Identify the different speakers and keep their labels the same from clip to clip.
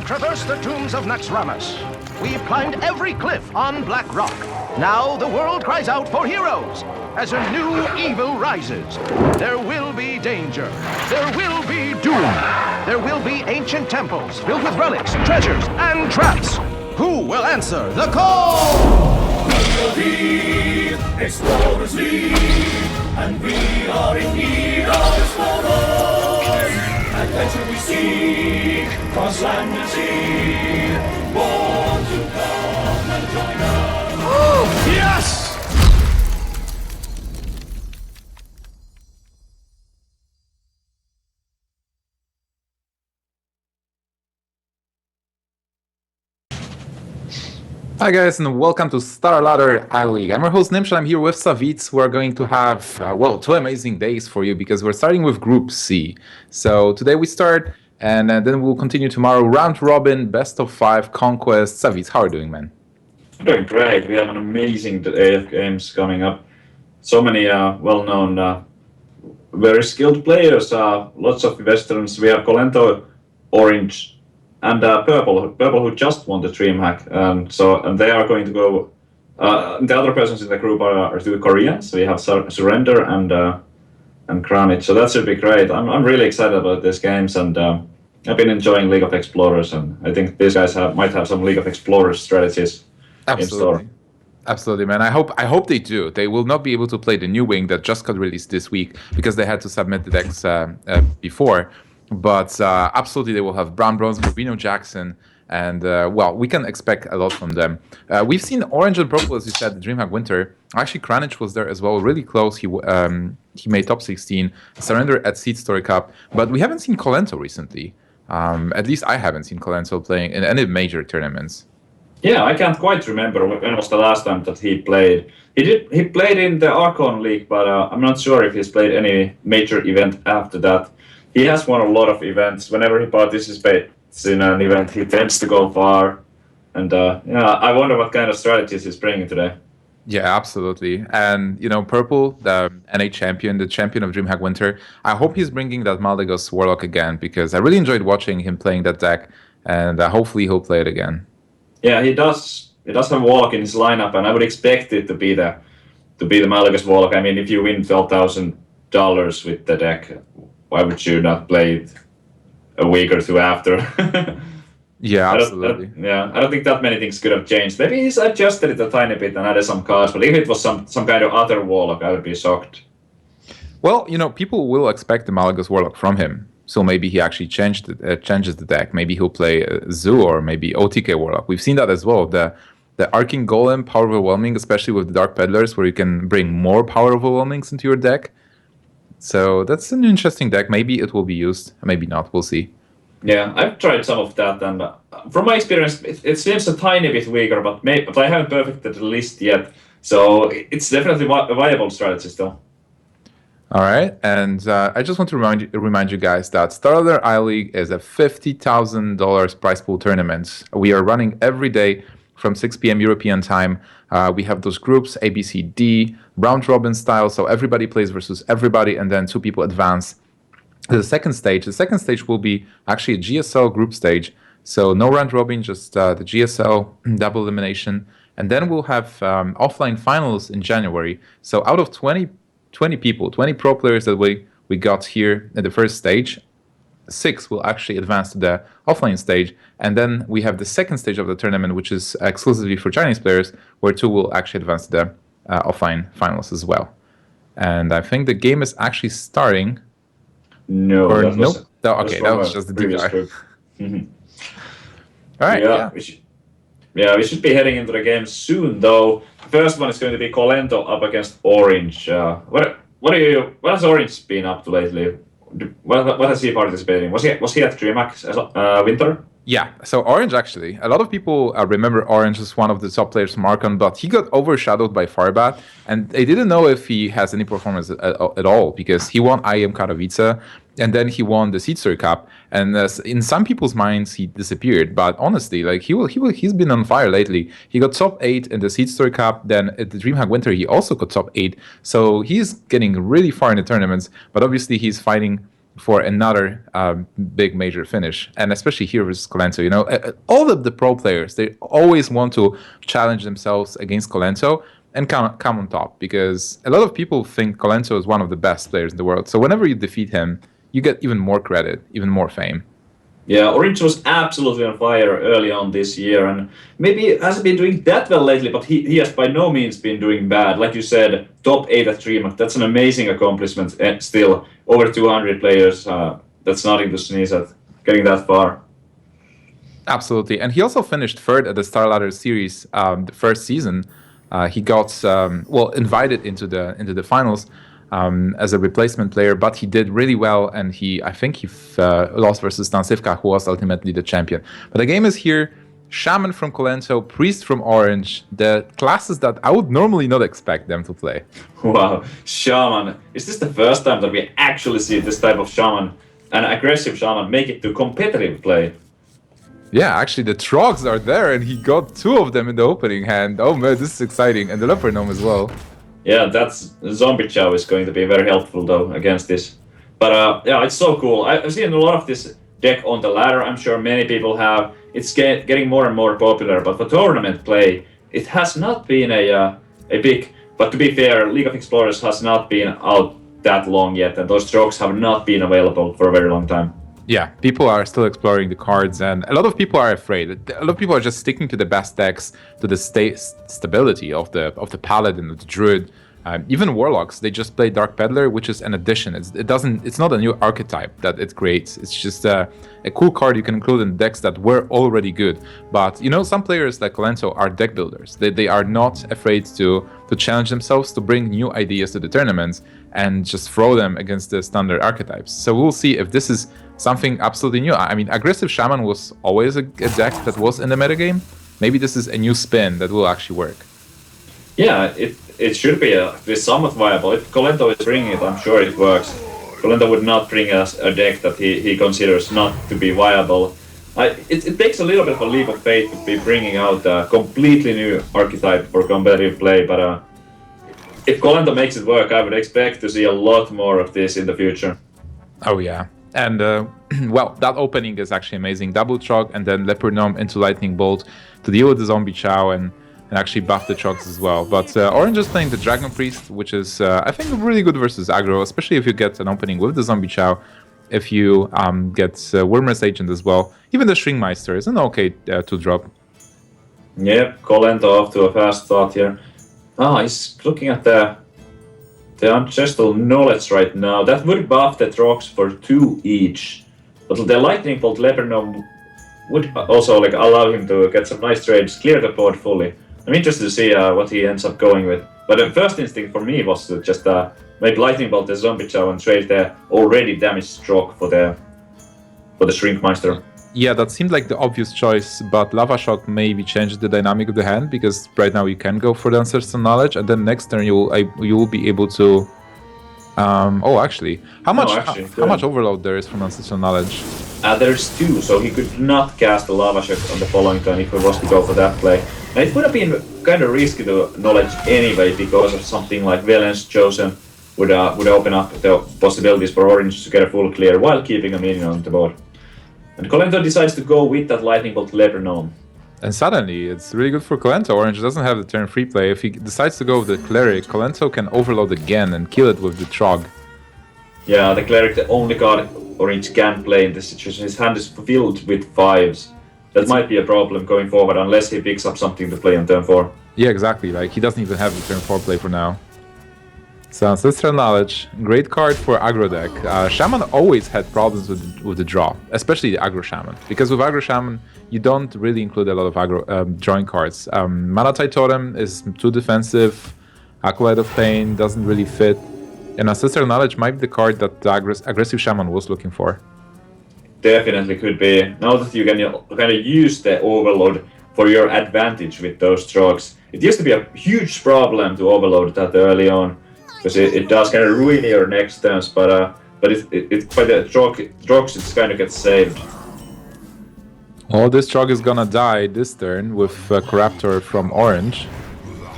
Speaker 1: have traversed the tombs of Naxxramas. We've climbed every cliff on Black Rock. Now the world cries out for heroes. As a new evil rises, there will be danger. There will be doom. There will be ancient temples filled with relics, treasures, and traps. Who will answer the call?
Speaker 2: Explorers lead, and we are in need of explorers. Adventure we seek, cross land and sea. Born to come and join us.
Speaker 1: Yes!
Speaker 3: Hi guys, and welcome to StarLadder iLeague. I'm your host Nimsh, and I'm here with Savitz. We're going to have, two amazing days for you because we're starting with Group C. So today we start, and then we'll continue tomorrow. Round Robin, best of 5, Conquest. Savitz, how are you doing, man?
Speaker 4: I'm doing great. We have an amazing day of games coming up. So many well-known, very skilled players. Lots of veterans. We have Kolento, Orange, and Purple who just won the DreamHack, and they are going to go. The other persons in the group are two Koreans. We have Surrender and Kranich, so that should be great. I'm really excited about these games, and I've been enjoying League of Explorers, and I think these guys might have some League of Explorers strategies in store.
Speaker 3: Absolutely, man. I hope they do. They will not be able to play the new wing that just got released this week because they had to submit the decks before. But absolutely, they will have Brown Bronze, Rubino Jackson, and we can expect a lot from them. We've seen Orange and Purple, as you said, the DreamHack Winter. Actually, Kranich was there as well, really close. He made top 16, Surrender at Seed Story Cup, but we haven't seen Kolento recently. At least I haven't seen Kolento playing in any major tournaments.
Speaker 4: Yeah, I can't quite remember when was the last time that he played. He played in the Archon League, but I'm not sure if he's played any major event after that. He has won a lot of events. Whenever he participates in an event, he tends to go far. And I wonder what kind of strategies he's bringing today.
Speaker 3: Yeah, absolutely. And, Purple, the NA champion, the champion of DreamHack Winter, I hope he's bringing that Malagos Warlock again, because I really enjoyed watching him playing that deck, and hopefully he'll play it again.
Speaker 4: Yeah, he does. He does have Warlock in his lineup, and I would expect it to be the Malagos Warlock. I mean, if you win $12,000 with the deck, why would you not play it a week or two after?
Speaker 3: Yeah, absolutely.
Speaker 4: I don't think that many things could have changed. Maybe he's adjusted it a tiny bit and added some cards, but if it was some kind of other Warlock, I would be shocked.
Speaker 3: Well, people will expect the Malagos Warlock from him, so maybe he actually changes the deck. Maybe he'll play Zoo or maybe OTK Warlock. We've seen that as well. The Arcing Golem, Power Overwhelming, especially with the Dark Peddlers, where you can bring more Power Overwhelmings into your deck. So that's an interesting deck. Maybe it will be used, maybe not. We'll see.
Speaker 4: Yeah, I've tried some of that, and from my experience, it seems a tiny bit weaker, but I haven't perfected the list yet. So it's definitely a viable strategy still.
Speaker 3: All right, and I just want to remind you guys that StarLadder iLeague is a $50,000 prize pool tournament. We are running every day from 6 p.m. European time. We have those groups, A, B, C, D, round robin style, so everybody plays versus everybody, and then 2 people advance to the second stage. The second stage will be actually a GSL group stage, so no round robin, just the GSL double elimination, and then we'll have offline finals in January. So out of 20 people, 20 pro players that we got here at the first stage, 6 will actually advance to the offline stage, and then we have the second stage of the tournament, which is exclusively for Chinese players, where 2 will actually advance to the offline finals as well. And I think the game is actually starting.
Speaker 4: No,
Speaker 3: that was just the
Speaker 4: previous
Speaker 3: DVR.
Speaker 4: group.
Speaker 3: All right. Yeah.
Speaker 4: We should be heading into the game soon, though. The first one is going to be Kolento up against Orange. What has Orange been up to lately? What has he participated in? Was he at DreamHack Winter?
Speaker 3: Yeah, so Orange actually, a lot of people remember Orange as one of the top players from Archon, but he got overshadowed by Farbat, and they didn't know if he has any performance at all, because he won IEM Katowice, and then he won the Seed Story Cup, and in some people's minds he disappeared, but honestly, like he's been on fire lately. He got top 8 in the Seed Story Cup, then at the DreamHack Winter he also got top 8, so he's getting really far in the tournaments, but obviously he's fighting for another big major finish, and especially here versus Kolento. You know, all of the pro players, they always want to challenge themselves against Kolento and come on top, because a lot of people think Kolento is one of the best players in the world. So whenever you defeat him, you get even more credit, even more fame.
Speaker 4: Yeah, Orange was absolutely on fire early on this year, and maybe hasn't been doing that well lately, but he has by no means been doing bad. Like you said, top 8 at DreamHack, that's an amazing accomplishment. And still, over 200 players, that's nothing to sneeze at, getting that far.
Speaker 3: Absolutely. And he also finished third at the StarLadder series the first season. He got invited into the finals as a replacement player, but he did really well, and I think he lost versus Stansivka, who was ultimately the champion. But the game is here. Shaman from Kolento, Priest from Orange, the classes that I would normally not expect them to play.
Speaker 4: Wow, Shaman. Is this the first time that we actually see this type of Shaman, an aggressive Shaman, make it to competitive play?
Speaker 3: Yeah, actually the Trogs are there, and he got 2 of them in the opening hand. Oh man, this is exciting. And the Leopard Gnome as well.
Speaker 4: Yeah, that's Zombie Chow is going to be very helpful though against this. But yeah, it's so cool. I've seen a lot of this deck on the ladder. I'm sure many people have. It's getting more and more popular. But for tournament play, it has not been a big. But to be fair, League of Explorers has not been out that long yet, and those strokes have not been available for a very long time.
Speaker 3: Yeah, people are still exploring the cards, and a lot of people are afraid. A lot of people are just sticking to the best decks, to the stability of the Paladin, of the Druid. Even Warlocks, they just play Dark Peddler, which is an addition. It's not a new archetype that it creates. It's just a cool card you can include in decks that were already good. But you know, some players like Kolento are deck builders. They are not afraid to challenge themselves, to bring new ideas to the tournaments and just throw them against the standard archetypes. So we'll see if this is something absolutely new. I mean, aggressive Shaman was always a deck that was in the metagame. Maybe this is a new spin that will actually work.
Speaker 4: Yeah, it should be somewhat viable. If Kolento is bringing it, I'm sure it works. Kolento would not bring us a deck that he considers not to be viable. It takes a little bit of a leap of faith to be bringing out a completely new archetype for competitive play, but if Kolento makes it work, I would expect to see a lot more of this in the future.
Speaker 3: Oh yeah. And, well, that opening is actually amazing. Double Trog and then Leopard Gnome into Lightning Bolt to deal with the Zombie Chow and actually buff the Trogs as well. But Orange is playing the Dragon Priest, which is, I think, really good versus aggro, especially if you get an opening with the Zombie Chow, if you get Wyrmrest Agent as well. Even the Shrinkmeister is an okay 2-drop.
Speaker 4: Yep, Kolento off to a fast start here. He's looking at the Ancestral Knowledge right now. That would buff the Trogs for 2 each. But the Lightning Bolt Leopard Gnome would also allow him to get some nice trades, clear the board fully. I'm interested to see what he ends up going with. But the first instinct for me was to just make Lightning Bolt the Zombie Chow and trade the already damaged stroke for the Shrinkmeister.
Speaker 3: Yeah, that seemed like the obvious choice, but Lava Shock maybe changed the dynamic of the hand, because right now you can go for the Ancestral Knowledge, and then next turn you will be able to. Actually, how much overload there is from Ancestral Knowledge?
Speaker 4: There's 2, so he could not cast the Lava Shock on the following turn if he was to go for that play. Now it would have been kind of risky to Knowledge anyway, because of something like Velen's Chosen would open up the possibilities for Orange to get a full clear while keeping a minion on the board. And Kolento decides to go with that Lightning Bolt Leopard Gnome.
Speaker 3: And suddenly, it's really good for Kolento. Orange doesn't have the turn free play. If he decides to go with the Cleric, Kolento can overload again and kill it with the Trog.
Speaker 4: Yeah, the Cleric, the only card Orange can play in this situation. His hand is filled with 5s. That might be a problem going forward, unless he picks up something to play on turn 4.
Speaker 3: Yeah, exactly. Like, he doesn't even have the turn 4 play for now. So Ancestral Knowledge, great card for aggro deck. Shaman always had problems with the draw, especially the aggro Shaman, because with aggro Shaman you don't really include a lot of aggro drawing cards. Mana Tide Totem is too defensive, Acolyte of Pain doesn't really fit, and Ancestral Knowledge might be the card that the aggressive Shaman was looking for.
Speaker 4: Definitely could be. Now that you can kind of use the overload for your advantage with those Trogs. It used to be a huge problem to overload that early on, because it does kind of ruin your next turns, but it by the Trogs it kind of gets saved.
Speaker 3: Oh, this Trog is gonna die this turn with Corruptor from Orange.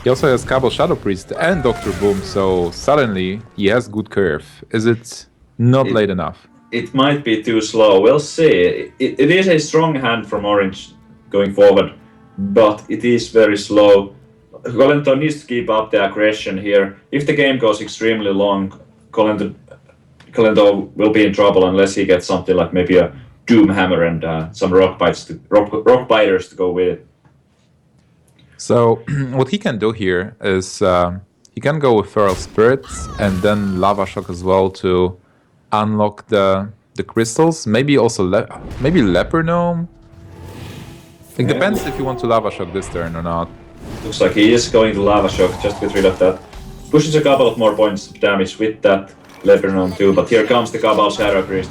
Speaker 3: He also has Cabal Shadow Priest and Dr. Boom, so suddenly he has good curve. Is it not late enough?
Speaker 4: it might be too slow. We'll see. It is a strong hand from Orange going forward, but it is very slow. Kolento needs to keep up the aggression here. If the game goes extremely long, Kolento will be in trouble unless he gets something like maybe a Doom Hammer and some rock biters to go with it.
Speaker 3: So what he can do here is he can go with Feral Spirits and then Lava Shock as well to unlock the crystals. Maybe also maybe Leper Gnome. It depends if you want to Lava Shock this turn or not.
Speaker 4: Looks like he is going to Lava Shock just to get rid of that. Pushes a couple of more points of damage with that Leper Gnome too, but here comes the Cabal Shadow Priest.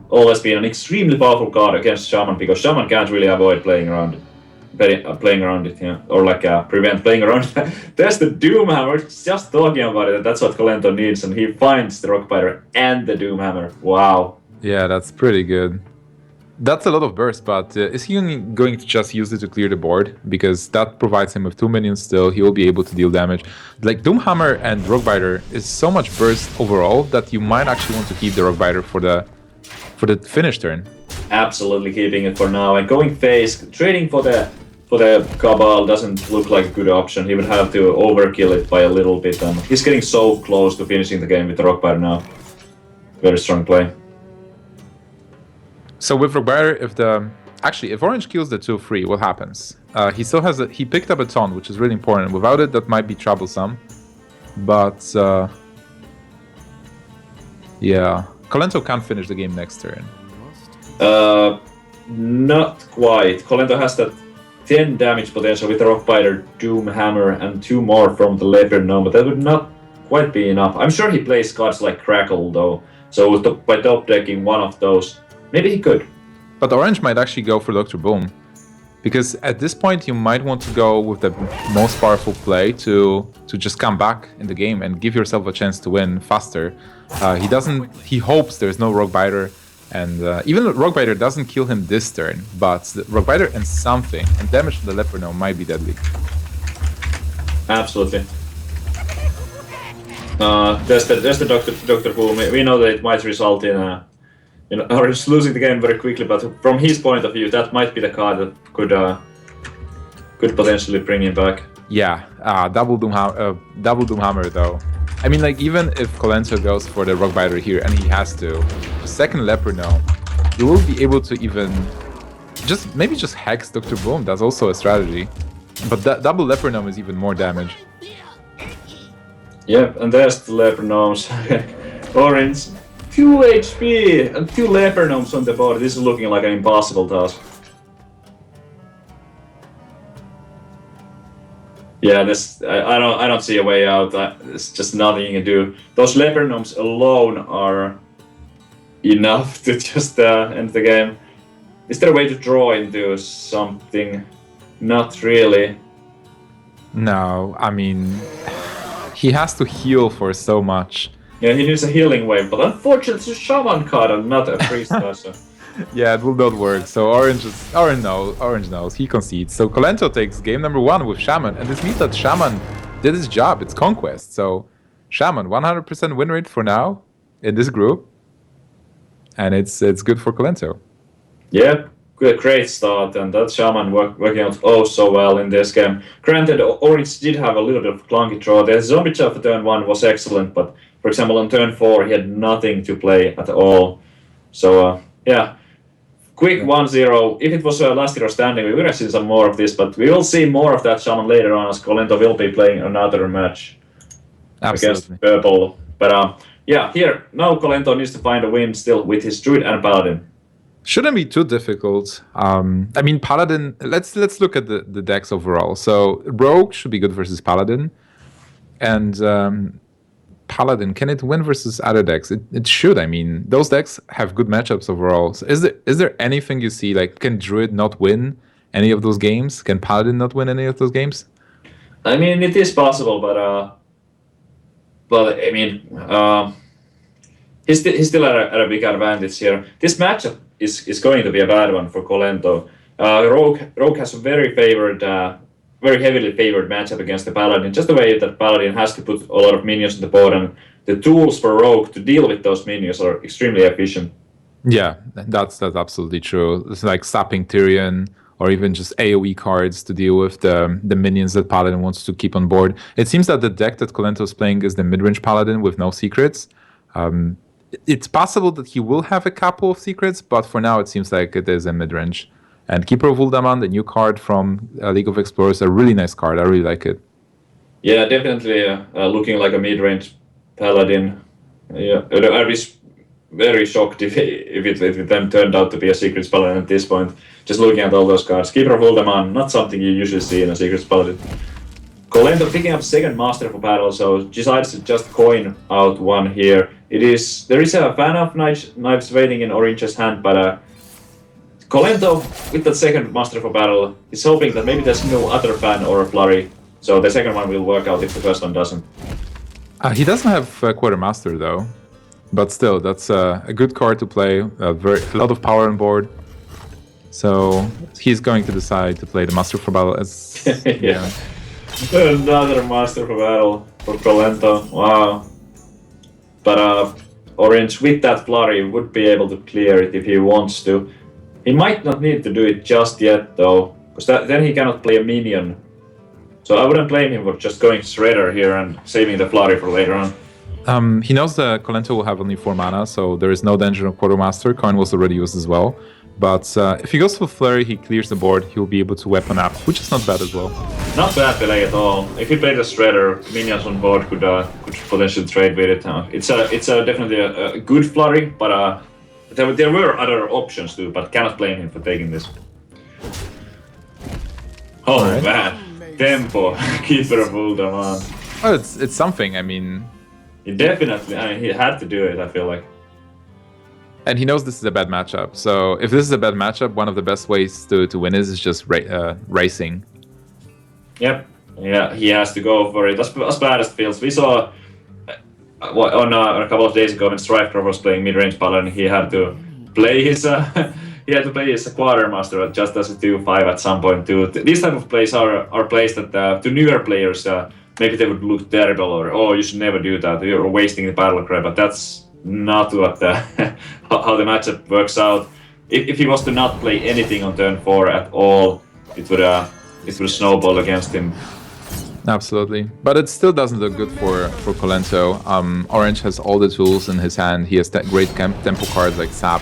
Speaker 4: Always been an extremely powerful card against Shaman because Shaman can't really avoid playing around it, yeah, or like prevent playing around. There's the Doom Hammer. Just talking about it, that's what Kolento needs, and he finds the Rockbiter and the Doom Hammer. Wow.
Speaker 3: Yeah, that's pretty good. That's a lot of burst, but is he going to just use it to clear the board? Because that provides him with 2 minions still. He will be able to deal damage. Like Doomhammer and Rockbiter is so much burst overall that you might actually want to keep the Rockbiter for the finish turn.
Speaker 4: Absolutely keeping it for now and going face. Trading for the Cabal doesn't look like a good option. He would have to overkill it by a little bit, and he's getting so close to finishing the game with the Rockbiter now. Very strong play.
Speaker 3: So with Rockbiter, if Orange kills the 2-3, what happens? He still has he picked up a ton, which is really important. Without it, that might be troublesome. But yeah, Kolento can't finish the game next turn.
Speaker 4: Not quite. Kolento has that 10 damage potential with the Rockbiter, Doom Hammer, and 2 more from the Leper Gnome, but that would not quite be enough. I'm sure he plays cards like Crackle though, so by top decking one of those, maybe he could.
Speaker 3: But Orange might actually go for Dr. Boom. Because at this point you might want to go with the most powerful play to just come back in the game and give yourself a chance to win faster. He hopes there's no Rockbiter, and even Rockbiter doesn't kill him this turn, but the Rockbiter and something, and damage to the Leper Gnome might be deadly.
Speaker 4: Absolutely. There's the Dr. Boom. We know that it might result in Orange losing the game very quickly, but from his point of view, that might be the card that could potentially bring him back.
Speaker 3: Yeah, double Doom Hammer though. I mean, like, even if Kolento goes for the Rockbiter here, and he has to, second Leper Gnome, you will be able to even maybe just hex Dr. Boom. That's also a strategy. But that double Leper Gnome is even more damage.
Speaker 4: Yep, and there's the Leper Gnomes. Orange, 2 HP and 2 Leper Gnomes on the board. This is looking like an impossible task. Yeah, I don't see a way out. There's just nothing you can do. Those Leper Gnomes alone are enough to just end the game. Is there a way to draw into something? Not really.
Speaker 3: No, I mean, he has to heal for so much.
Speaker 4: Yeah, he needs a healing wave, but unfortunately it's a Shaman card and not a Priest card. So.
Speaker 3: Yeah, it will not work. So Orange knows. He concedes. So Kolento takes game number 1 with Shaman, and this means that Shaman did his job. It's Conquest. So Shaman, 100% win rate for now in this group, and it's good for Kolento.
Speaker 4: Yeah, great start, and that Shaman working out oh so well in this game. Granted, Orange did have a little bit of clunky draw. The Zombie Chow for turn 1 was excellent, but for example on turn 4 he had nothing to play at all. So yeah. Quick 1-0. If it was last hero standing, we would have seen some more of this, but we will see more of that Shaman later on as Kolento will be playing another match against Purple. But yeah, here, now Kolento needs to find a win still with his Druid and Paladin.
Speaker 3: Shouldn't be too difficult. I mean, Paladin, let's look at the decks overall. So Rogue should be good versus Paladin. And Paladin, can it win versus other decks? It should. I mean, those decks have good matchups overall. So is there anything you see, like, can Druid not win any of those games? Can Paladin not win any of those games?
Speaker 4: I mean, it is possible, but I mean, he's still at a big advantage here. This matchup is going to be a bad one for Kolento. Rogue has a very heavily favored matchup against the Paladin, just the way that Paladin has to put a lot of minions on the board, and the tools for Rogue to deal with those minions are extremely efficient.
Speaker 3: Yeah, that's absolutely true. It's like sapping Tyrion or even just AoE cards to deal with the minions that Paladin wants to keep on board. It seems that the deck that Kolento is playing is the mid-range Paladin with no secrets. It's possible that he will have a couple of secrets, but for now it seems like it is a mid-range. And Keeper of Uldaman, the new card from League of Explorers, a really nice card. I really like it.
Speaker 4: Yeah, definitely looking like a mid-range paladin. Yeah, I'd be very shocked if it then turned out to be a Secrets Paladin at this point. Just looking at all those cards. Keeper of Uldaman, not something you usually see in a Secrets Paladin. Kolento picking up second Master for battle, so decides to just coin out one here. There is a fan of knives waiting in Orange's hand, but Kolento with that second Master for battle is hoping that maybe there's no other fan or a flurry, so the second one will work out if the first one doesn't.
Speaker 3: He doesn't have Quartermaster though, but still, that's a good card to play. A lot of power on board. So he's going to decide to play the Master for Battle as
Speaker 4: yeah. Another Master for Battle for Kolento. Wow. But Orange with that flurry would be able to clear it if he wants to. He might not need to do it just yet though, because then he cannot play a minion. So I wouldn't blame him for just going Shredder here and saving the flurry for later on.
Speaker 3: He knows that Kolento will have only 4 mana, so there is no danger of Quartermaster. Coin was already used as well. But if he goes for Flurry, he clears the board, he'll be able to weapon up, which is not bad as well.
Speaker 4: Not bad delay at all. If he played a Shredder, minions on board could potentially trade with it. It's definitely a good flurry, but there were other options too, but cannot blame him for taking this. Oh
Speaker 3: right.
Speaker 4: Man, tempo, Keeper of Uldaman.
Speaker 3: Oh, it's something, I mean...
Speaker 4: He definitely, he had to do it, I feel like.
Speaker 3: And he knows this is a bad matchup, so if this is a bad matchup, one of the best ways to win is just racing.
Speaker 4: Yep, yeah, he has to go for it. As bad as it feels. We saw on a couple of days ago when Strifecraft was playing mid-range Paladin, he had to play his Quartermaster just as a 2-5 at some point too. These type of plays are plays that to newer players maybe they would look terrible or oh you should never do that, you're wasting the battle cry, but that's not what how the matchup works out. If he was to not play anything on turn 4 at all, it would snowball against him.
Speaker 3: Absolutely, but it still doesn't look good for Kolento. Orange has all the tools in his hand. He has great tempo cards like Sap,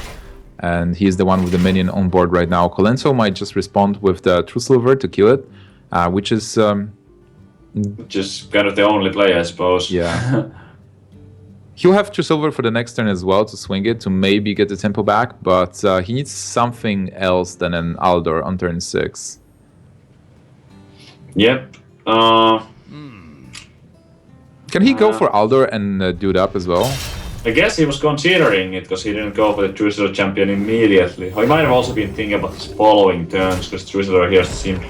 Speaker 3: and he's the one with the minion on board right now. Kolento might just respond with the True Silver to kill it, which is
Speaker 4: just kind of the only play, I suppose.
Speaker 3: Yeah. He'll have True Silver for the next turn as well to swing it to maybe get the tempo back, but he needs something else than an Aldor on turn 6.
Speaker 4: Yep.
Speaker 3: Can he go for Aldor and do it up as well?
Speaker 4: I guess he was considering it because he didn't go for the True Silver champion immediately. He might have also been thinking about his following turns because True Silver here seemed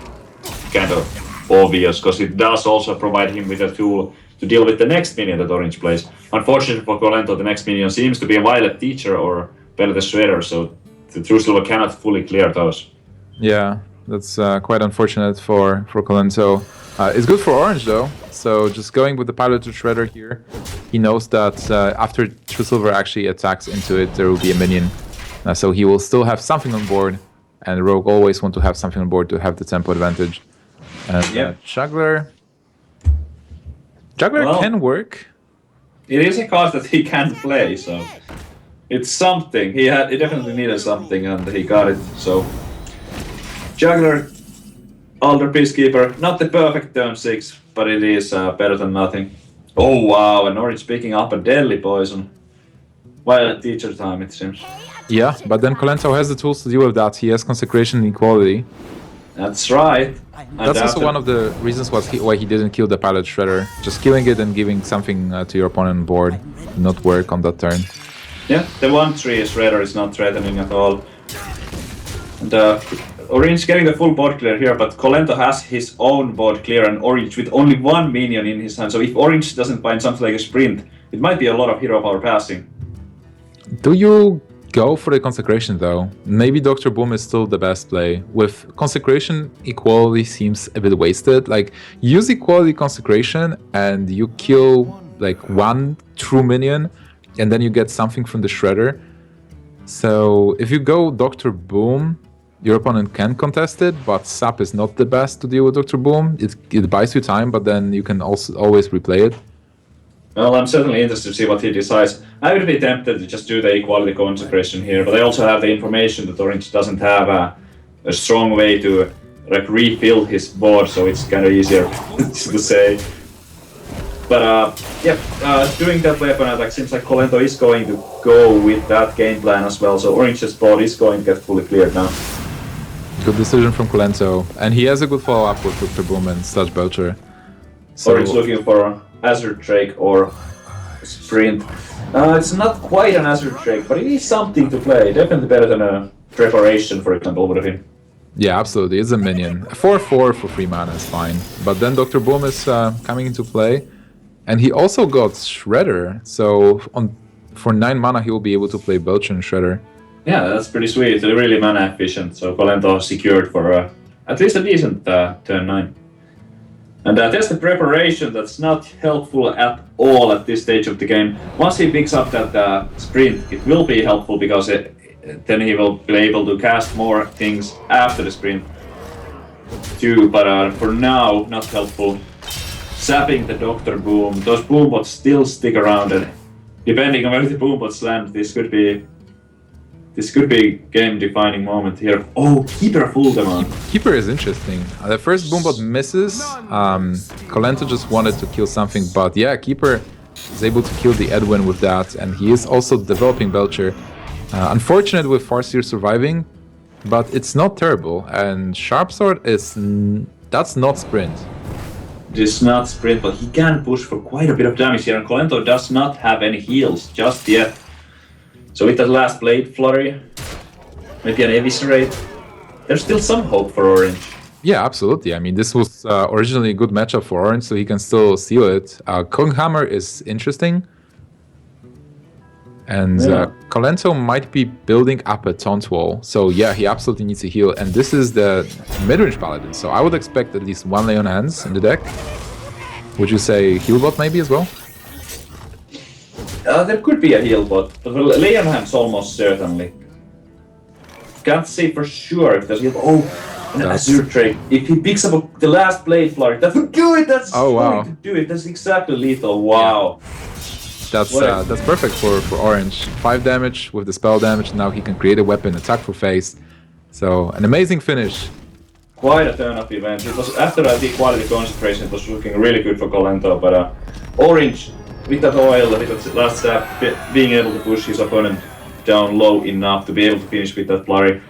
Speaker 4: kind of obvious because it does also provide him with a tool to deal with the next minion that Orange plays. Unfortunately for Kolento, the next minion seems to be a Violet Teacher or Bell the Shredder, so the True Silver cannot fully clear those.
Speaker 3: Yeah, that's quite unfortunate for Kolento. It's good for Orange though, so just going with the Pilot to Shredder here, he knows that after True Silver actually attacks into it, there will be a minion. So he will still have something on board, and Rogue always want to have something on board to have the tempo advantage. And
Speaker 4: Yep.
Speaker 3: Juggler can work.
Speaker 4: It is a card that he can play, so it's something. He definitely needed something, and he got it. So Juggler, Alder Peacekeeper, not the perfect turn 6, but it is better than nothing. Oh wow, and Orange picking up a deadly poison. Violet Teacher time, it seems.
Speaker 3: Yeah, but then Kolento has the tools to deal with that. He has Consecration and Equality.
Speaker 4: That's right.
Speaker 3: That's also one of the reasons why he didn't kill the Pilot Shredder. Just killing it and giving something to your opponent on board did not work on that turn.
Speaker 4: Yeah, the 1-3 Shredder is not threatening at all. And Orange getting the full board clear here, but Kolento has his own board clear and Orange with only one minion in his hand. So if Orange doesn't find something like a sprint, it might be a lot of hero power passing.
Speaker 3: Do you go for the Consecration though? Maybe Dr. Boom is still the best play. With Consecration, Equality seems a bit wasted. Like, use Equality Consecration and you kill like one true minion and then you get something from the Shredder. So if you go Dr. Boom, your opponent can contest it, but Sap is not the best to deal with Dr. Boom. It buys you time, but then you can also always replay it.
Speaker 4: Well, I'm certainly interested to see what he decides. I would be tempted to just do the equality consecration here, but I also have the information that Orange doesn't have a strong way to like refill his board, so it's kind of easier to say. But doing that weapon attack seems like Kolento is going to go with that game plan as well, so Orange's board is going to get fully cleared now.
Speaker 3: Good decision from Kolento, and he has a good follow-up with Dr. Boom and Sludge Belcher. So,
Speaker 4: Orange looking for Azure Drake or Sprint. It's not quite an Azure Drake, but it is something to play. Definitely better than a Preparation, for example, would have been.
Speaker 3: yeah, absolutely, it's a minion. 4/4 for 3 mana is fine, but then Dr. Boom is coming into play, and he also got Shredder, so for 9 mana he will be able to play Belcher and Shredder.
Speaker 4: Yeah, that's pretty sweet. It's really mana efficient, so Kolento secured for at least a decent turn 9. And there's the preparation that's not helpful at all at this stage of the game. Once he picks up that sprint, it will be helpful because then he will be able to cast more things after the sprint too, but for now, not helpful. Sapping the Dr. Boom, those boom bots still stick around, and depending on where the boom bots land, this could be game-defining moment here. Oh, Keeper fooled them on.
Speaker 3: Keeper is interesting. The first Boombot misses. Kolento just wanted to kill something, but yeah, Keeper is able to kill the Edwin with that, and he is also developing Belcher. Unfortunate with Farseer surviving, but it's not terrible. And Sharpsword that's not sprint.
Speaker 4: It is not sprint, but he can push for quite a bit of damage here, and Kolento does not have any heals just yet. So with that last Blade Flurry, maybe an Eviscerate, there's still some hope for Orange.
Speaker 3: Yeah, absolutely. I mean, this was originally a good matchup for Orange, so he can still seal it. Konghammer is interesting. And Kolento might be building up a taunt wall. So yeah, he absolutely needs to heal. And this is the mid-range paladin. So I would expect at least 1 Lay on Hands in the deck. Would you say heal bot maybe as well?
Speaker 4: There could be a heal bot, but Lay on Hands almost certainly. Can't say for sure if there's heal bot. Oh, an Azure Drake. If he picks up the last Blade Flurry, that would do it! That's going to do it. That's exactly lethal. Wow.
Speaker 3: That's perfect for Orange. 5 damage with the spell damage. Now he can create a weapon, attack for face. So an amazing finish.
Speaker 4: Quite a turn-up event. It was after the equality concentration. It was looking really good for Kolento, but Orange with that oil, with that last step, being able to push his opponent down low enough to be able to finish with that flurry.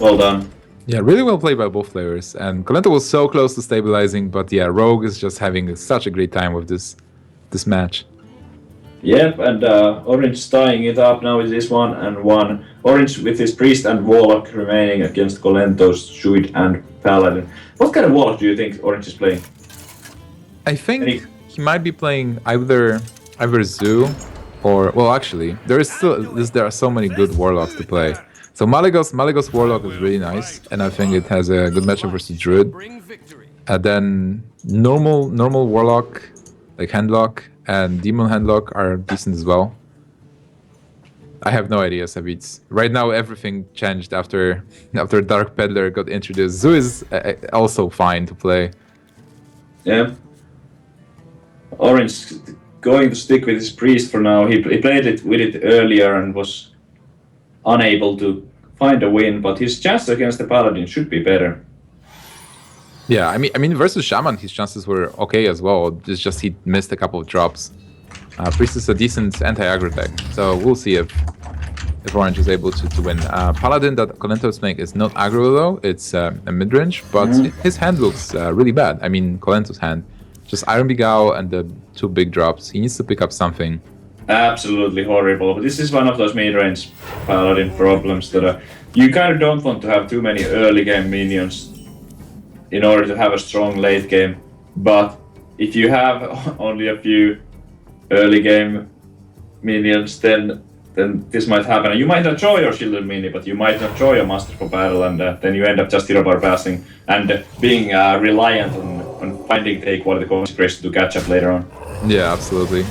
Speaker 4: Well done.
Speaker 3: Yeah, really well played by both players. And Kolento was so close to stabilizing, but yeah, Rogue is just having such a great time with this match.
Speaker 4: Yep, and Orange tying it up now with this 1-1. Orange with his Priest and Warlock remaining against Kolento's Druid and Paladin. What kind of Warlock do you think Orange is playing?
Speaker 3: I think he might be playing either Zoo or... Well, actually, there are so many good Warlocks to play. So Malygos Warlock is really nice, and I think it has a good matchup versus Druid. And then normal Warlock, like Handlock, and Demon Handlock are decent as well. I have no idea, Savitz. Right now, everything changed after Dark Peddler got introduced. Zoo is also fine to play.
Speaker 4: Yeah. Orange going to stick with his Priest for now. He played it with it earlier and was unable to find a win, but his chances against the Paladin should be better.
Speaker 3: Yeah, I mean versus Shaman, his chances were okay as well. It's just he missed a couple of drops. Priest is a decent anti-aggro deck, so we'll see if Orange is able to win. Paladin that Kolento is playing is not aggro though, it's a mid-range, but his hand looks really bad. I mean, Kolento's hand. Just Iron Begao and the 2 big drops. He needs to pick up something.
Speaker 4: Absolutely horrible, but this is one of those mid-range Paladin problems that you kind of don't want to have too many early game minions in order to have a strong late game, but if you have only a few early game minions, then this might happen. You might not draw your Shielded Mini, but you might not draw your Master for Battle, and then you end up just hero bar passing and being reliant on finding the equality consecration to catch up later on.
Speaker 3: Yeah, absolutely.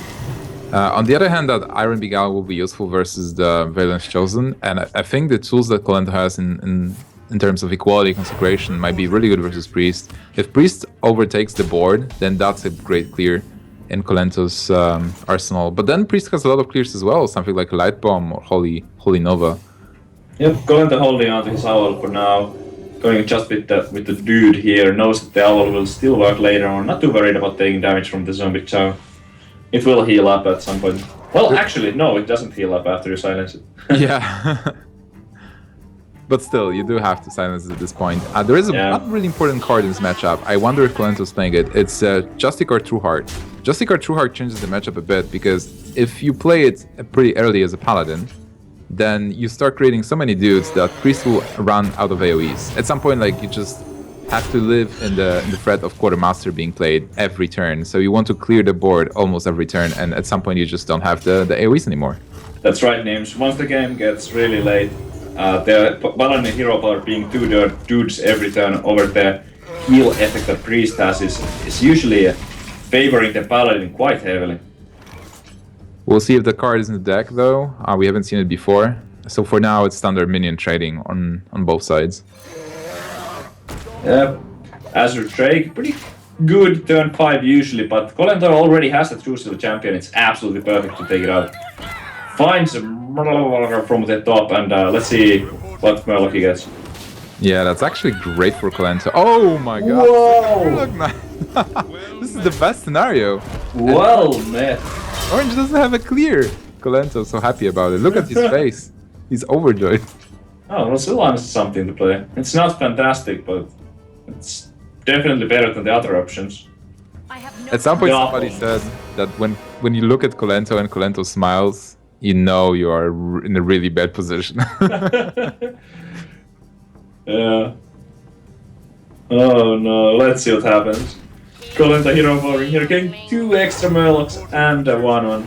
Speaker 3: On the other hand, that Iron Begal will be useful versus the Valence Chosen, and I think the tools that Kolento has in terms of equality consecration might be really good versus Priest. If Priest overtakes the board, then that's a great clear in Kolento's arsenal. But then Priest has a lot of clears as well, something like Light Bomb or Holy Nova.
Speaker 4: Yep, Kolento holding on to his owl for now. Going just with the dude here, knows that the owl will still work later on. Not too worried about taking damage from the zombie chow. It will heal up at some point. Well, actually, no, it doesn't heal up after you silence it.
Speaker 3: Yeah. But still, you do have to silence it at this point. There is one really important card in this matchup. I wonder if Kolento's playing it. It's Justicar Trueheart. Justicar Trueheart changes the matchup a bit, because if you play it pretty early as a paladin, then you start creating so many dudes that Priest will run out of AoEs. At some point, like, you just have to live in the threat of Quartermaster being played every turn. So you want to clear the board almost every turn, and at some point you just don't have the AoEs anymore.
Speaker 4: That's right, Names. Once the game gets really late, the Paladin and Hero Power being two dudes every turn over the heal effect that Priest has is usually favoring the Paladin quite heavily.
Speaker 3: We'll see if the card is in the deck, though. We haven't seen it before. So for now, it's standard minion trading on both sides.
Speaker 4: Yep. Azure Drake, pretty good turn 5 usually, but Kolento already has the True Silver Champion. It's absolutely perfect to take it out. Finds a Murloc from the top, and let's see what Murloc he gets.
Speaker 3: Yeah, that's actually great for Kolento. Oh my god!
Speaker 4: Whoa!
Speaker 3: This is the best scenario.
Speaker 4: Well met.
Speaker 3: Orange doesn't have a clear. Kolento's so happy about it. Look at his face. He's overjoyed.
Speaker 4: Oh, well, still has something to play. It's not fantastic, but it's definitely better than the other options.
Speaker 3: At some point, somebody said that when you look at Kolento and Kolento smiles, you know you are in a really bad position.
Speaker 4: Yeah. Oh no, let's see what happens. Kolento Hero Power here, getting 2 extra Murlocs and a 1-1.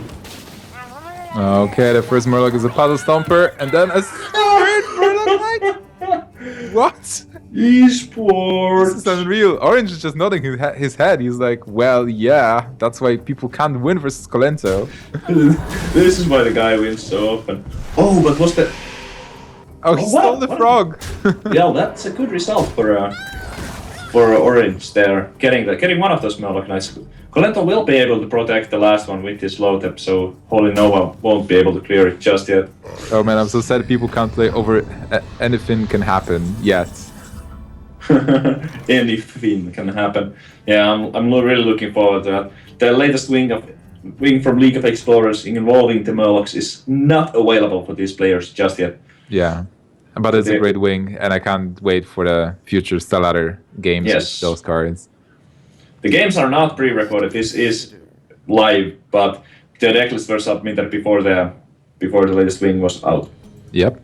Speaker 3: Okay, the first Murloc is a Puddle Stomper, and then a third Murloc Knight? What?
Speaker 4: Esports!
Speaker 3: This is unreal. Orange is just nodding his head. He's like, well, yeah, that's why people can't win versus Kolento.
Speaker 4: This is why the guy wins so often. Oh, but what's that?
Speaker 3: Oh, he stole the frog!
Speaker 4: Yeah, that's a good result for Orange there. Getting one of those Murloc Knights. Kolento will be able to protect the last one with his low tap, so Holy Nova won't be able to clear it just yet.
Speaker 3: Oh man, I'm so sad people can't play over. Anything can happen yet.
Speaker 4: Anything can happen. Yeah, I'm really looking forward to that. The latest wing from League of Explorers involving the Murlocs is not available for these players just yet.
Speaker 3: Yeah, but it's a great wing, and I can't wait for the future StarLadder games with those cards.
Speaker 4: The games are not pre-recorded. This is live, but the decklists were submitted before the latest wing was out.
Speaker 3: Yep.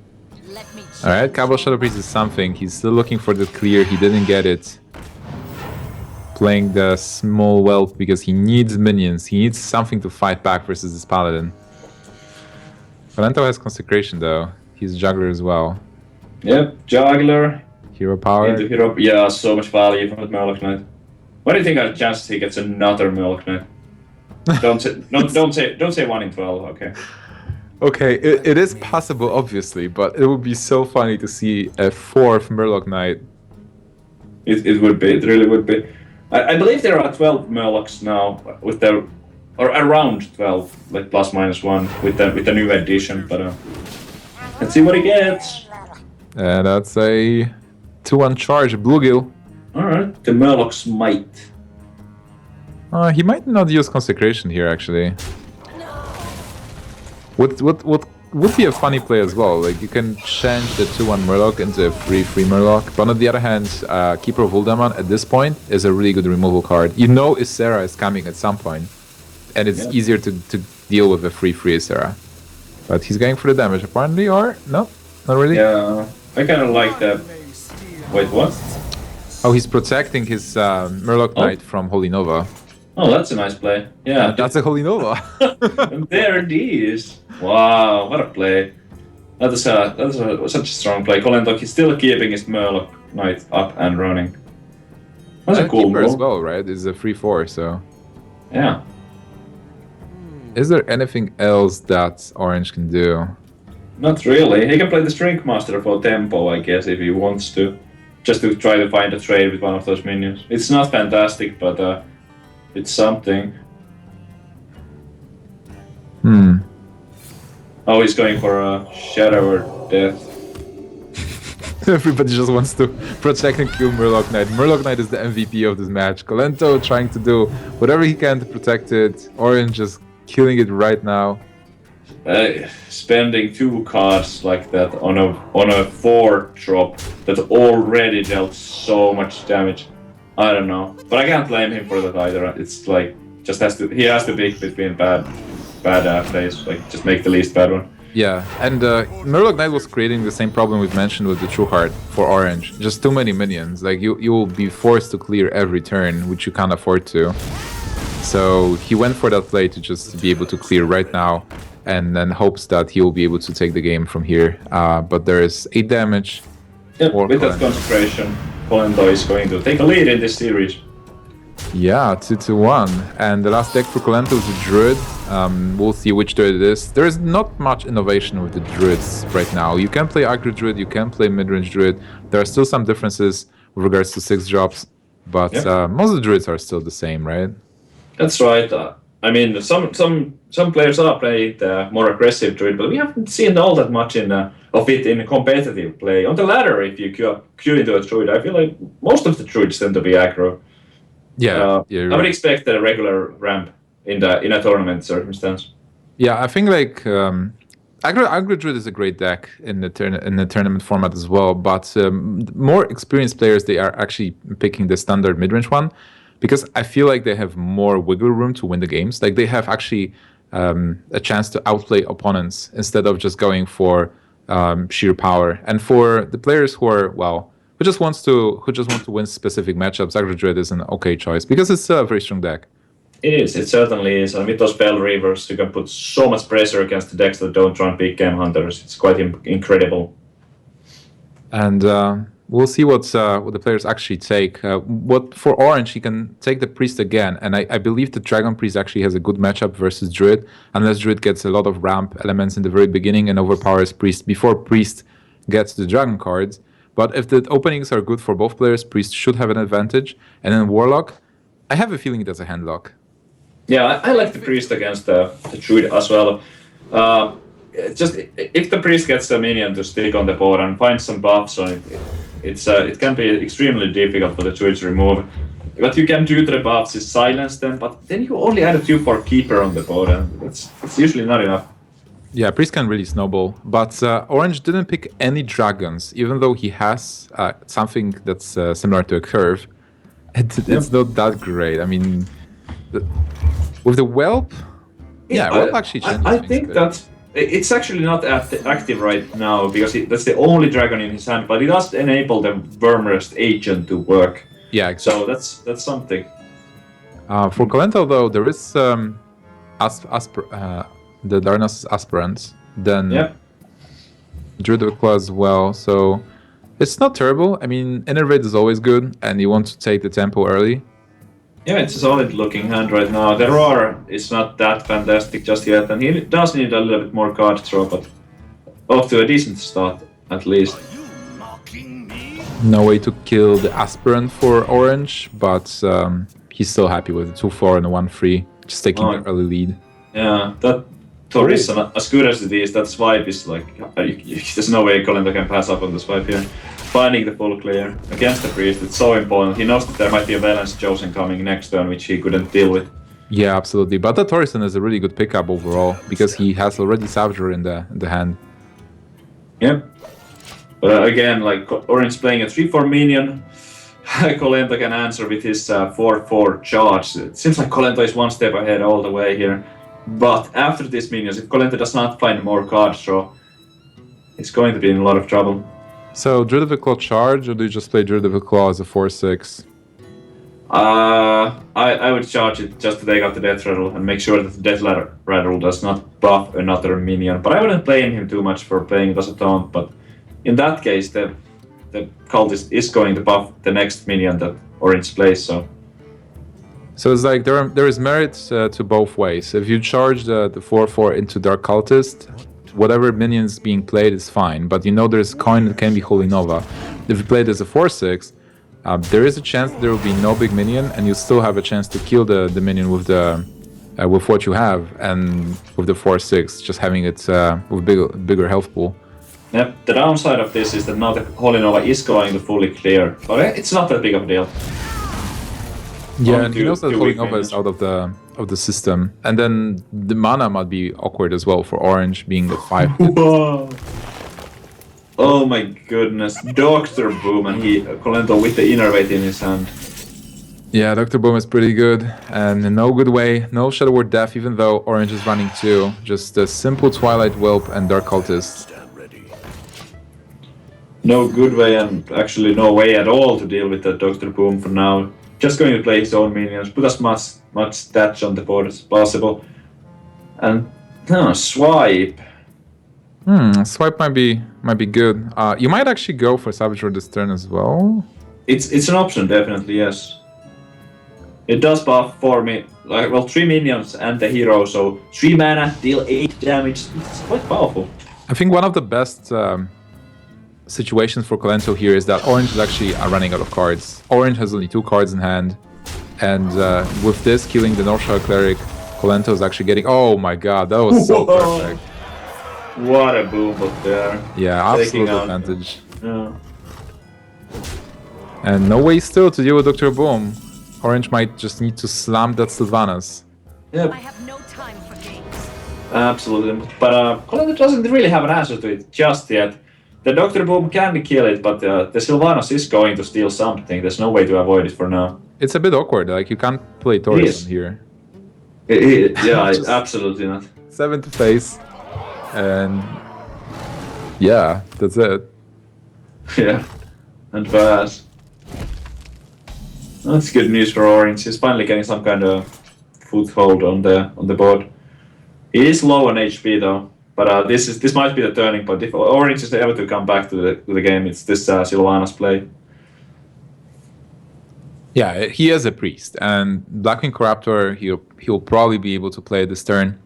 Speaker 3: Alright, Cabal Shadow Priest is something. He's still looking for the clear. He didn't get it. Playing the small whelp because he needs minions. He needs something to fight back versus this paladin. Kolento has Consecration though. He's Juggler as well.
Speaker 4: Yep, Juggler.
Speaker 3: Hero Power.
Speaker 4: Yeah, so much value from the Murloc Knight. What do you think are the chances he gets another Murloc Knight? Don't say 1 in 12. Okay.
Speaker 3: Okay, it is possible, obviously, but it would be so funny to see a 4th Murloc Knight.
Speaker 4: It would be. It really would be. I believe there are 12 Murlocs now with their, or around 12, like plus minus 1 with the new edition. But let's see what he gets.
Speaker 3: And that's a 2-1 charge, Bluegill.
Speaker 4: Alright, the Murloc's might.
Speaker 3: He might not use Consecration here, actually. What would be a funny play as well? Like, you can change the 2-1 Murloc into a 3-3 Murloc. But on the other hand, Keeper of Uldaman at this point is a really good removal card. You know Ysera is coming at some point, and it's easier to deal with a 3-3 Ysera. But he's going for the damage apparently, or no? Not really?
Speaker 4: Yeah, I kind of like that. Wait, what?
Speaker 3: Oh, he's protecting his Murloc Knight from Holy Nova.
Speaker 4: Oh, that's a nice play. Yeah.
Speaker 3: That's a Holy Nova.
Speaker 4: And there it is. Wow, what a play. That is such a strong play. Kolento, he's still keeping his Murloc Knight up and running. That's a cool
Speaker 3: Keeper
Speaker 4: move.
Speaker 3: as well, right? It's a 3-4, so...
Speaker 4: Yeah.
Speaker 3: Is there anything else that Orange can do?
Speaker 4: Not really. He can play the String Master for tempo, I guess, if he wants to. Just to try to find a trade with one of those minions. It's not fantastic, but it's something. Oh, he's going for a Shadow or Death.
Speaker 3: Everybody just wants to protect and kill Murloc Knight. Murloc Knight is the MVP of this match. Kolento trying to do whatever he can to protect it. Orange just killing it right now.
Speaker 4: Spending 2 cards like that on a 4 drop that already dealt so much damage. I don't know, but I can't blame him for that either. It's like he has to pick between bad plays, like just make the least bad one.
Speaker 3: Yeah, and Murloc Knight was creating the same problem we've mentioned with the True Heart for Orange. Just too many minions. Like you will be forced to clear every turn, which you can't afford to. So he went for that play to just be able to clear right now, and then hopes that he will be able to take the game from here. But there is 8 damage.
Speaker 4: Yep, with that concentration, Kolento is going to take a lead in this series.
Speaker 3: Yeah, 2-1. And the last deck for Kolento is a Druid. We'll see which Druid it is. There is not much innovation with the Druids right now. You can play Aggro Druid, you can play Midrange Druid. There are still some differences with regards to 6 drops, but most of the Druids are still the same, right?
Speaker 4: That's right. I mean, some players are playing the more aggressive Druid, but we haven't seen all that much of it in competitive play. On the ladder, if you queue into a Druid, I feel like most of the Druids tend to be aggro.
Speaker 3: Yeah,
Speaker 4: I would expect a regular ramp in a tournament circumstance.
Speaker 3: Yeah, I think like Aggro Druid is a great deck in the tournament format as well, but more experienced players, they are actually picking the standard mid-range one, because I feel like they have more wiggle room to win the games. Like they have actually a chance to outplay opponents instead of just going for sheer power. And for the players who are who just want to win specific matchups, Aggro Druid is an okay choice because it's a very strong deck.
Speaker 4: It is. It certainly is. And with those Spell Reavers, you can put so much pressure against the decks that don't run big game hunters. It's quite incredible.
Speaker 3: And we'll see what the players actually take. What for Orange, he can take the Priest again, and I believe the Dragon Priest actually has a good matchup versus Druid, unless Druid gets a lot of ramp elements in the very beginning and overpowers Priest before Priest gets the Dragon cards. But if the openings are good for both players, Priest should have an advantage. And then Warlock, I have a feeling it has a handlock. Yeah,
Speaker 4: I like the Priest against the Druid as well. Just if the Priest gets a minion to stick on the board and find some buffs on it, it can be extremely difficult for the Druid to remove. What you can do to the buffs is silence them, but then you only add a 2/4 Keeper on the board, and it's usually not enough.
Speaker 3: Yeah, Priest can really snowball, but Orange didn't pick any dragons, even though he has something that's similar to a curve. It's not that great. I mean, with the Whelp, Whelp actually changes
Speaker 4: I think that it's actually not active right now because that's the only dragon in his hand, but it does enable the Wormrest agent to work.
Speaker 3: Yeah, exactly.
Speaker 4: So that's something.
Speaker 3: For Kolento, though, there is the Darnassus Aspirants, then Druid of Claw as well, so it's not terrible. I mean, Innervate is always good, and you want to take the tempo early.
Speaker 4: Yeah, it's a solid looking hand right now. The Roar is not that fantastic just yet, and he does need a little bit more card draw, but off to a decent start, at least.
Speaker 3: No way to kill the Aspirant for Orange, but he's still happy with the 2/4 and the 1/3, just taking the early lead.
Speaker 4: Yeah, that Torison, as good as it is, that swipe is like... there's no way Kolento can pass up on the swipe here. Finding the full clear against the Priest, it's so important. He knows that there might be a Valence Chosen coming next turn, which he couldn't deal with.
Speaker 3: Yeah, absolutely. But the Torison is a really good pickup overall, because he has already Savager in the hand.
Speaker 4: Yeah. But again, like Orange playing a 3/4 minion, Kolento can answer with his 4/4 charge. It seems like Kolento is one step ahead all the way here. But after this minions, if Kolento does not find more cards draw, it's going to be in a lot of trouble.
Speaker 3: So, Druid of the Claw charge, or do you just play Druid of the Claw as a 4/6?
Speaker 4: I would charge it just to take out the Death Rattle and make sure that the Death Rattle does not buff another minion. But I wouldn't blame him too much for playing it as a taunt, but in that case, the Cultist is going to buff the next minion that Orange plays, so...
Speaker 3: So it's like there is merit to both ways. If you charge the 4/4 into Dark Cultist, whatever minions being played is fine. But you know there's coin that can be Holy Nova. If you play it as a 4/6, there is a chance that there will be no big minion, and you still have a chance to kill the minion with the with what you have, and with the 4/6, just having it with bigger health pool.
Speaker 4: Yep, the downside of this is that now the Holy Nova is going to fully clear, but it's not that big of a deal.
Speaker 3: Yeah,
Speaker 4: Only
Speaker 3: and he knows that
Speaker 4: two
Speaker 3: Holy
Speaker 4: weak
Speaker 3: Nova is
Speaker 4: minions.
Speaker 3: out of the system, and then the mana might be awkward as well for Orange being at 5.
Speaker 4: Whoa. Oh my goodness, Dr. Boom and Kolento with the Innervate in his hand.
Speaker 3: Yeah, Dr. Boom is pretty good, and in no good way, no Shadow Word Death, even though Orange is running 2. Just a simple Twilight Whelp and Dark Cultist.
Speaker 4: No good way, and actually no way at all to deal with that Dr. Boom for now. Just going to play his own minions, put as much stats on the board as possible. And swipe.
Speaker 3: Swipe might be good. You might actually go for Savage Roar this turn as well.
Speaker 4: It's an option, definitely, yes. It does buff for me, 3 minions and the hero, so 3 mana, deal 8 damage. It's quite powerful.
Speaker 3: I think one of the best situations for Kolento here is that Orange is actually running out of cards. Orange has only 2 cards in hand, and with this killing the Northshire Cleric, Kolento is actually getting. Oh my god, that was so perfect.
Speaker 4: What a boom up there.
Speaker 3: Yeah,
Speaker 4: Taking
Speaker 3: absolute
Speaker 4: out.
Speaker 3: advantage.
Speaker 4: Yeah.
Speaker 3: And no way still to deal with Dr. Boom. Orange might just need to slam that Sylvanas.
Speaker 4: Yep.
Speaker 5: I have no time for games.
Speaker 4: Absolutely, but Kolento doesn't really have an answer to it just yet. The Dr. Boom can kill it, but the Sylvanas is going to steal something. There's no way to avoid it for now.
Speaker 3: It's a bit awkward, like you can't play
Speaker 4: is.
Speaker 3: Taurus on here.
Speaker 4: Yeah,
Speaker 3: Just-
Speaker 4: absolutely not.
Speaker 3: 7 to face. And yeah, that's it.
Speaker 4: Yeah, and fast. That's good news for Orange. He's finally getting some kind of foothold on the board. He is low on HP though, but this might be the turning point. If Orange is able to come back to the game, it's this Sylvanas play.
Speaker 3: Yeah, he is a priest, and Blackwing Corruptor he'll probably be able to play this turn,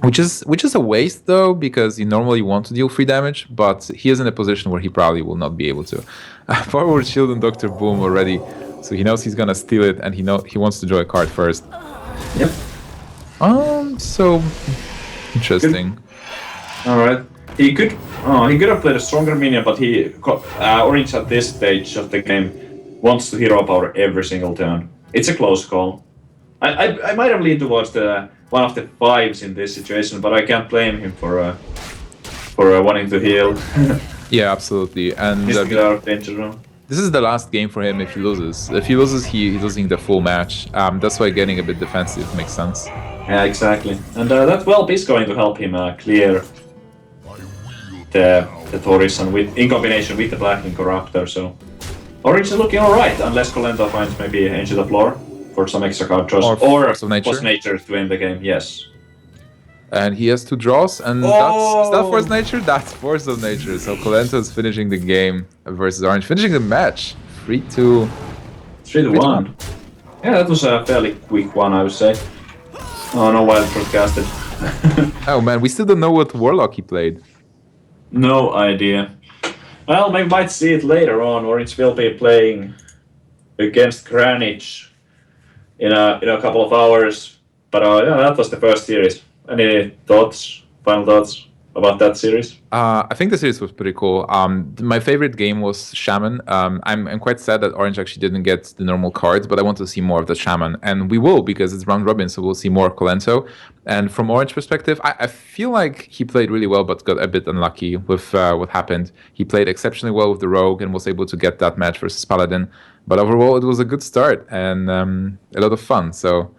Speaker 3: which is a waste though, because you normally want to deal 3 damage, but he is in a position where he probably will not be able to. Forward Shield and Dr. Boom already, so he knows he's gonna steal it, and he wants to draw a card first.
Speaker 4: Yep.
Speaker 3: So interesting.
Speaker 4: All right. He could have played a stronger minion, but Orange at this stage of the game wants to hero power every single turn. It's a close call. I might have leaned towards one of the 5s in this situation, but I can't blame him for wanting to heal.
Speaker 3: Yeah, absolutely. And
Speaker 4: He's to get out of danger zone.
Speaker 3: this is the last game for him if he loses. If he loses, he's losing the full match. That's why getting a bit defensive makes sense.
Speaker 4: Yeah, exactly. And that whelp is going to help him clear the Taurus and in combination with the Blackwing Corruptor. So Orange is looking alright, unless Kolento finds maybe Ancient of Lore for some extra card draws, or
Speaker 3: Force of Nature.
Speaker 4: Force Nature to end the game. Yes.
Speaker 3: And he has 2 draws, and is that Force of Nature? That's Force of Nature. So Kolento is finishing the game versus Orange, finishing the match 3-2.
Speaker 4: 3-1. Yeah, that was a fairly quick one, I would say. Oh, no wild broadcasted.
Speaker 3: Oh man, we still don't know what Warlock he played.
Speaker 4: No idea. Well, we might see it later on. Orange will be playing against Greenwich in a couple of hours. But yeah, that was the first series. Any final thoughts about that series?
Speaker 3: I think the series was pretty cool. My favorite game was Shaman. I'm quite sad that Orange actually didn't get the normal cards, but I want to see more of the Shaman. And we will, because it's round robin, so we'll see more of Kolento. And from Orange perspective, I feel like he played really well, but got a bit unlucky with what happened. He played exceptionally well with the Rogue and was able to get that match versus Paladin. But overall, it was a good start and a lot of fun. So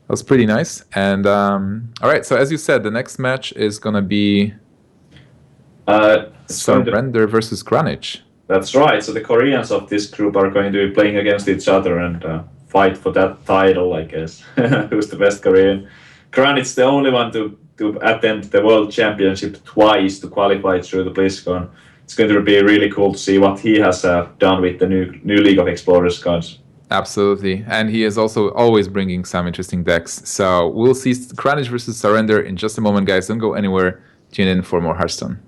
Speaker 3: that was pretty nice. And all right, so as you said, the next match is going to be Surrender versus Greenwich.
Speaker 4: That's right. So the Koreans of this group are going to be playing against each other and fight for that title, I guess. Who's the best Korean? Greenwich is the only one to attend the World Championship twice to qualify through the BlizzCon. It's going to be really cool to see what he has done with the new League of Explorers cards.
Speaker 3: Absolutely. And he is also always bringing some interesting decks. So we'll see Kranich versus Surrender in just a moment, guys. Don't go anywhere. Tune in for more Hearthstone.